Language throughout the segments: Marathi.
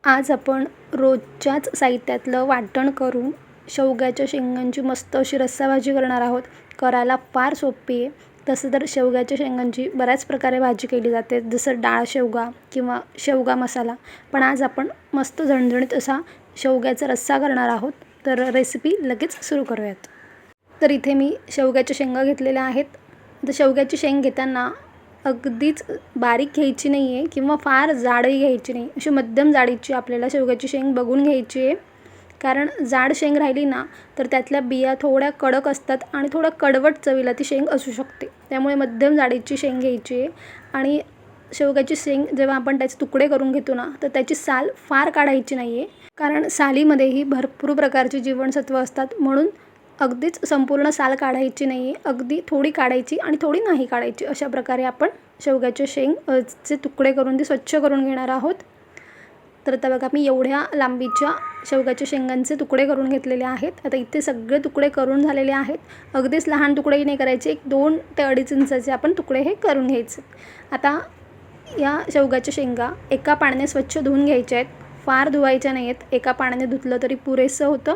आज आपण रोजच्याच साहित्यातलं वाटण करून शेवग्याच्या शेंगांची मस्त अशी रस्साभाजी करणार आहोत. करायला फार सोपी आहे. तसं तर शेवग्याच्या शेंगांची बऱ्याच प्रकारे भाजी केली जाते, जसं डाळ शेवगा किंवा शेवगा मसाला. पण आज आपण मस्त झणझणीत असा शेवग्याचा रस्सा करणार आहोत. तर रेसिपी लगेच सुरू करूयात. तर इथे मी शेवग्याच्या शेंगा घेतलेल्या आहेत. तर शेवग्याची शेंग घेताना अगदीच बारीक घ्यायची नाही आहे किंवा फार जाडही घ्यायची नाही. अशी मध्यम जाडीची आपल्याला शेवग्याची शेंग बघून घ्यायची आहे. कारण जाड शेंग राहिली ना तर त्यातल्या बिया थोड्या कडक असतात आणि थोडं कडवट चवीला ती शेंग असू शकते. त्यामुळे मध्यम जाडीची शेंग घ्यायची आहे. आणि शेवग्याची शेंग जेव्हा आपण त्याचे तुकडे करून घेतो ना तर त्याची साल फार काढायची नाही आहे. कारण सालीमध्येही भरपूर प्रकारची जीवनसत्व असतात, म्हणून अगदीच संपूर्ण साल काढायची नाही आहे. अगदी थोडी काढायची आणि थोडी नाही काढायची, अशा प्रकारे आपण शेवग्याचे चे तुकडे करून ते स्वच्छ करून घेणार आहोत. तर आता बघा, मी एवढ्या लांबीच्या शेवग्याच्या शेंगांचे तुकडे करून घेतलेले आहेत. आता इथे सगळे तुकडे करून झालेले आहेत. अगदीच लहान तुकडेही नाही करायचे, 1 2 ते 2.5 इंचाचे आपण तुकडे हे करून घ्यायचे. आता या शेवग्याच्या शेंगा एका पाण्याने स्वच्छ धुवून घ्यायच्या आहेत. फार धुवायच्या नाही आहेत. एका पाण्याने धुतलं तरी पुरेसं होतं.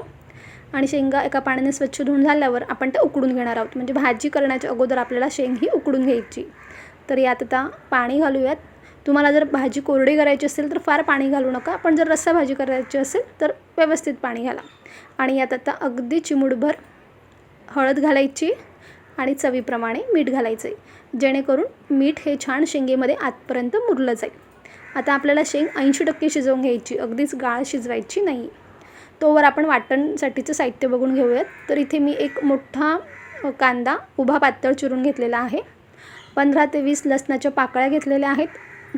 आणि शेंगा एका पाण्याने स्वच्छ धुवून झाल्यावर आपण त्या उकडून घेणार आहोत. म्हणजे भाजी करण्याच्या अगोदर आपल्याला शेंग ही उकडून घ्यायची. तर यात आता पाणी घालूयात. तुम्हाला जर भाजी कोरडी करायची असेल तर फार पाणी घालू नका. पण जर रस्सा भाजी करायची असेल तर व्यवस्थित पाणी घाला. आणि यात आता अगदी चिमूटभर हळद घालायची आणि चवीप्रमाणे मीठ घालायचं आहे, जेणेकरून मीठ हे छान शेंगेमध्ये आतपर्यंत मुरलं जाईल. आता आपल्याला शेंग 80% शिजवून घ्यायची, अगदीच गाळ शिजवायची नाही. तोवर आपण वाटणसाठीचं साहित्य बघून घेऊयात. तर इथे मी एक मोठा कांदा उभा पातळ चिरून घेतलेला आहे. 15 ते 20 लसणाच्या पाकळ्या घेतलेल्या आहेत.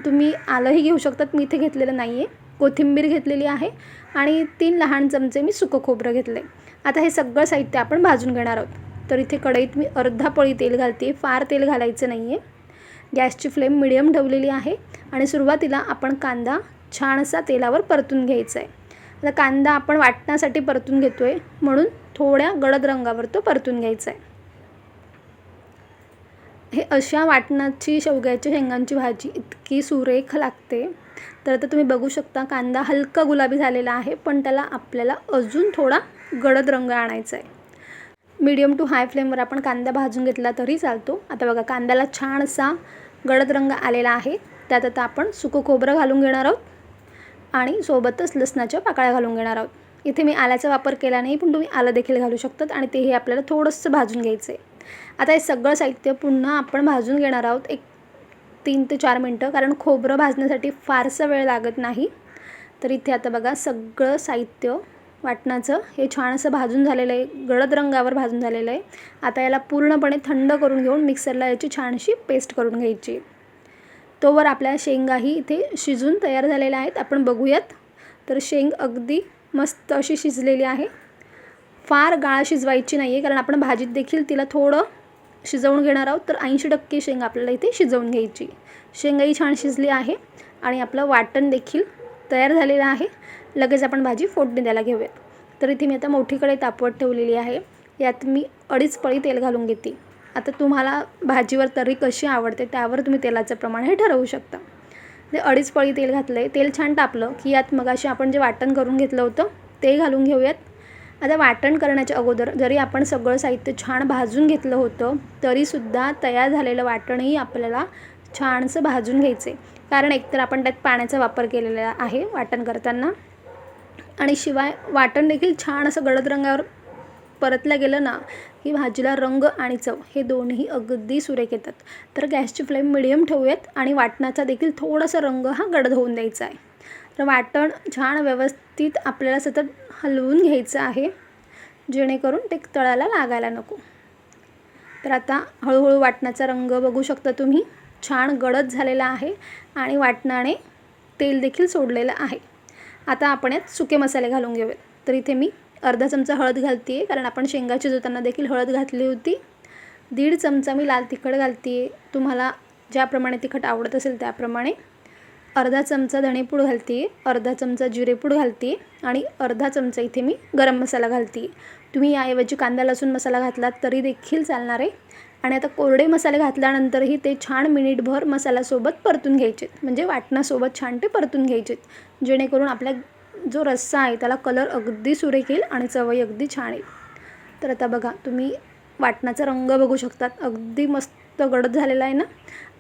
तुम्ही आलंही घेऊ शकतात, मी इथे घेतलेलं नाही आहे. कोथिंबीर घेतलेली आहे आणि 3 लहान चमचे मी सुकं खोबरं घेतलं आहे. आता हे सगळं साहित्य आपण भाजून घेणार आहोत. तर इथे कढईत मी अर्धा पळी तेल घालते आहे. फार तेल घालायचं नाही आहे. गॅसची फ्लेम मिडियम ठेवलेली आहे आणि सुरुवातीला आपण कांदा छान असा तेलावर परतून घ्यायचा आहे. आता कांदा आपण वाटण्यासाठी परतून घेतो आहे, म्हणून थोड्या गडद रंगावर तो परतून घ्यायचा आहे. हे अशा वाटणाची शेवग्याच्या शेंगांची भाजी इतकी सुरेख लागते. तर आता तुम्ही बघू शकता, कांदा हलका गुलाबी झालेला आहे, पण त्याला आपल्याला अजून थोडा गडद रंग आणायचा आहे. मीडियम टू हाय फ्लेमवर आपण कांदा भाजून घेतला तरी चालतो. आता बघा, कांद्याला छान असा गडद रंग आलेला आहे. त्यात आता आपण सुकं खोबरं घालून घेणार आहोत आणि सोबतच लसणाच्या पाकळ्या घालून घेणार आहोत. इथे मी आल्याचा वापर केला नाही, पण तुम्ही आलं देखील घालू शकतात आणि तेही आपल्याला थोडंसं भाजून घ्यायचं आहे. आता हे सगळं साहित्य पुन्हा आपण भाजून घेणार आहोत 3 ते 4 मिनटं, कारण खोबरं भाजण्यासाठी फारसा वेळ लागत नाही. तर इथे आता बघा, सगळं साहित्य वाटणाचं हे छान असं भाजून झालेलं आहे, गडद रंगावर भाजून झालेलं आहे. आता याला पूर्णपणे थंड करून घेऊन मिक्सरला याची छानशी पेस्ट करून घ्यायची. तोवर आपल्या शेंगाही इथे शिजून तयार झालेल्या आहेत. आपण बघूयात. तर शेंग अगदी मस्त अशी शिजलेली आहे. फार गाळ शिजवायची नाही आहे, कारण आपण भाजीत देखील तिला थोडं शिजवून घेणार आहोत. तर 80% शेंग आपल्याला इथे शिजवून घ्यायची. शेंगाही छान शिजली आहे आणि आपलं वाटण देखील तयार झालेलं आहे. लगेच आपण भाजी फोडणी द्यायला घेऊयात. तर इथे मी आता मोठी कढई तापवत ठेवलेली आहे. यात मी 2.5 पळी तेल घालून घेते. आता तुम्हाला भाजीवर तर्री कशी आवडते त्यावर तुम्ही तेलाचं प्रमाण हे ठरवू शकता. ते 2.5 पळी तेल घातलं आहे. तेल छान तापलं की यात मगाशी आपण जे वाटण करून घेतलं होतं ते घालून घेऊयात. आता वाटण करण्याच्या अगोदर जरी आपण सगळं साहित्य छान भाजून घेतलं होतं तरीसुद्धा तयार झालेलं वाटणही आपल्याला छानसं भाजून घ्यायचं आहे. कारण एकतर आपण त्यात पाण्याचा वापर केलेला आहे वाटण करताना, आणि शिवाय वाटण देखील छान असं गडद रंगावर परतलं गेलं ना की भाजीला रंग आणि चव हे दोन्ही अगदी सुरेख येतात. तर गॅसची फ्लेम मिडियम ठेवूयात आणि वाटणाचा देखील थोडासा रंग हा गडद होऊन द्यायचा आहे. तर वाटण छान व्यवस्थित आपल्याला सतत हलवून घ्यायचं आहे, जेणेकरून ते तळाला लागायला नको. तर आता हळूहळू वाटणाचा रंग बघू शकता तुम्ही, छान गडद झालेला आहे आणि वाटणाने तेल देखील सोडलेलं आहे. आता आपण यात सुके मसाले घालून घेऊयात. तर इथे मी अर्धा चमचा हळद घालते आहे, कारण आपण शेंगा शिजवताना देखील हळद घातली होती. 1.5 चमचा मी लाल तिखट घालते आहे, तुम्हाला ज्याप्रमाणे तिखट आवडत असेल त्याप्रमाणे. अर्धा चमचा धणेपूड घालते आहे, अर्धा चमचा जिरेपूड घालते आहे आणि अर्धा चमचा इथे मी गरम मसाला घालते आहे. तुम्ही याऐवजी कांदा लसूण मसाला घातलात तरी देखील चालणार आहे. आणि आता कोरडे मसाले घातल्यानंतरही ते छान मिनिटभर मसाल्यासोबत परतून घ्यायचे, म्हणजे वाटणासोबत छान ते परतून घ्यायचे, जेणेकरून आपला जो रस्सा आहे त्याला कलर अगदी सुरेख येईल आणि चवही अगदी छान येईल. तर आता बघा तुम्ही वाटणाचा रंग बघू शकतात, अगदी मस्त गडद झालेला आहे ना.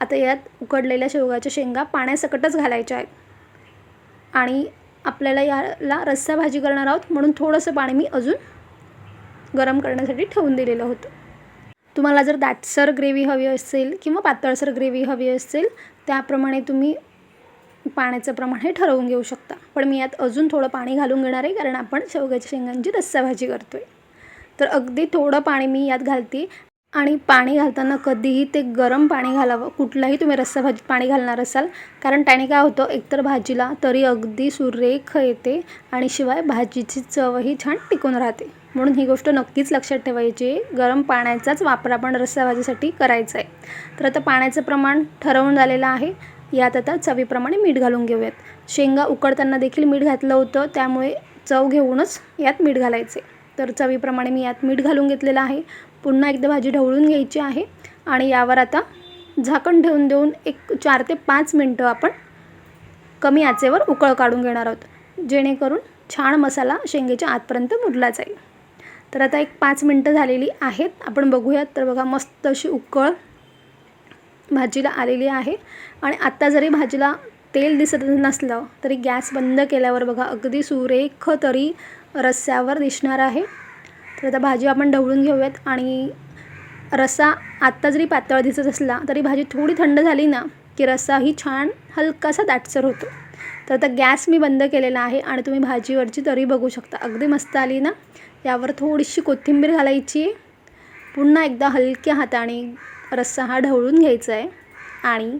आता यात उकडलेल्या शेवगाच्या शेंगा पाण्यासकटच घालायच्या आहेत आणि आपल्याला याला रस्सा भाजी करणार आहोत म्हणून थोडंसं पाणी मी अजून गरम करण्यासाठी ठेवून दिलेलं होतं. तुम्हाला जर दाटसर ग्रेव्ही हवी असेल किंवा पातळसर ग्रेव्ही हवी असेल त्याप्रमाणे तुम्ही पाण्याचं प्रमाण हे ठरवून घेऊ शकता. पण मी यात अजून थोडं पाणी घालून घेणार आहे, कारण आपण शेवग्याच्या शेंगांची रस्सा भाजी करतो आहे. तर अगदी थोडं पाणी मी यात घालते आणि पाणी घालताना कधीही ते गरम पाणी घालावं. कुठलाही तुम्ही रस्सा भाजीत पाणी घालणार असाल, कारण त्याने काय होतं, एकतर भाजीला तरी अगदी सुरेख येते आणि शिवाय भाजीची चवही छान टिकून राहते. म्हणून ही गोष्ट नक्कीच लक्षात ठेवायची आहे, गरम पाण्याचाच वापर आपण रस्सा भाजीसाठी करायचा आहे. तर आता पाण्याचं प्रमाण ठरवून झालेलं आहे. यात आता चवीप्रमाणे मीठ घालून घेऊयात. शेंगा उकडताना देखील मीठ घातलं होतं, त्यामुळे चव घेऊनच यात मीठ घालायचे. तर चवीप्रमाणे मी यात मीठ घालून घेतलेलं आहे. पुन्हा एकदा भाजी ढवळून घ्यायची आहे आणि यावर आता झाकण ठेवून देऊन एक 4 ते 5 मिनटं आपण कमी आचेवर उकळ काढून घेणार आहोत, जेणेकरून छान मसाला शेंगेच्या आतपर्यंत मुरला जाईल. तर आता एक 5 मिनटं झालेली आहेत. आपण बघूयात. तर बघा मस्त अशी उकळ भाजीला आलेली आहे आणि आत्ता जरी भाजीला तेल दिसत नसलं तरी गॅस बंद केल्यावर बघा अगदी सुरेख तरी रस्स्यावर दिसणार आहे. तर आता भाजी आपण ढवळून घेऊयात आणि रस्सा आत्ता जरी पातळ दिसत असला तरी भाजी थोडी थंड झाली ना की रस्साही छान हलकासा दाटसर होतो. तर आता गॅस मी बंद केलेला आहे आणि तुम्ही भाजीवरची तरी बघू शकता, अगदी मस्त आली ना. यावर थोडीशी कोथिंबीर घालायची. पुन्हा एकदा हलक्या हाताने रस्सा हा ढवळून घ्यायचा आहे आणि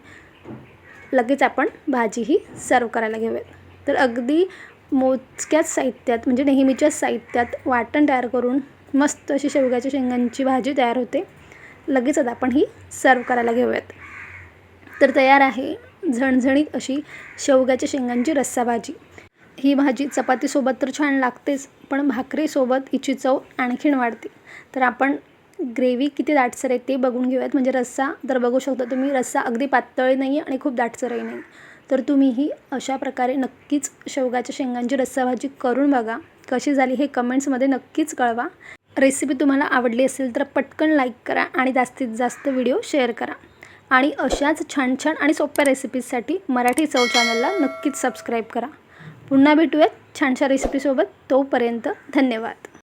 लगेच आपण भाजीही सर्व करायला घेऊयात. तर अगदी मोजक्याच साहित्यात, म्हणजे नेहमीच्याच साहित्यात वाटण तयार करून मस्त अशी शेवग्याच्या शेंगांची भाजी तयार होते. लगेच आता आपण ही सर्व करायला घेऊयात. तर तयार आहे झणझणीत अशी शेवग्याच्या शेंगांची रस्सा भाजी. ही भाजी चपातीसोबत तर छान लागतेच, पण भाकरीसोबत हिची चव आणखीन वाढते. तर आपण ग्रेव्ही किती दाटसर आहे ते बघून घेऊयात. म्हणजे रस्सा तर बघू शकता तुम्ही, रस्सा अगदी पातळही नाही आहे आणि खूप दाटसरही नाही. तर तुम्हीही अशा प्रकारे नक्कीच शेवगाच्या शेंगांची रस्सा भाजी करून बघा. कशी झाली हे कमेंट्समध्ये नक्कीच कळवा. रेसिपी तुम्हाला आवडली असेल तर पटकन लाईक करा आणि जास्तीत जास्त व्हिडिओ शेअर करा. आणि अशाच छान छान आणि सोप्या रेसिपीजसाठी मराठी चव चॅनलला नक्कीच सबस्क्राईब करा. पुन्हा भेटूयात छानशा रेसिपीसोबत. तोपर्यंत धन्यवाद.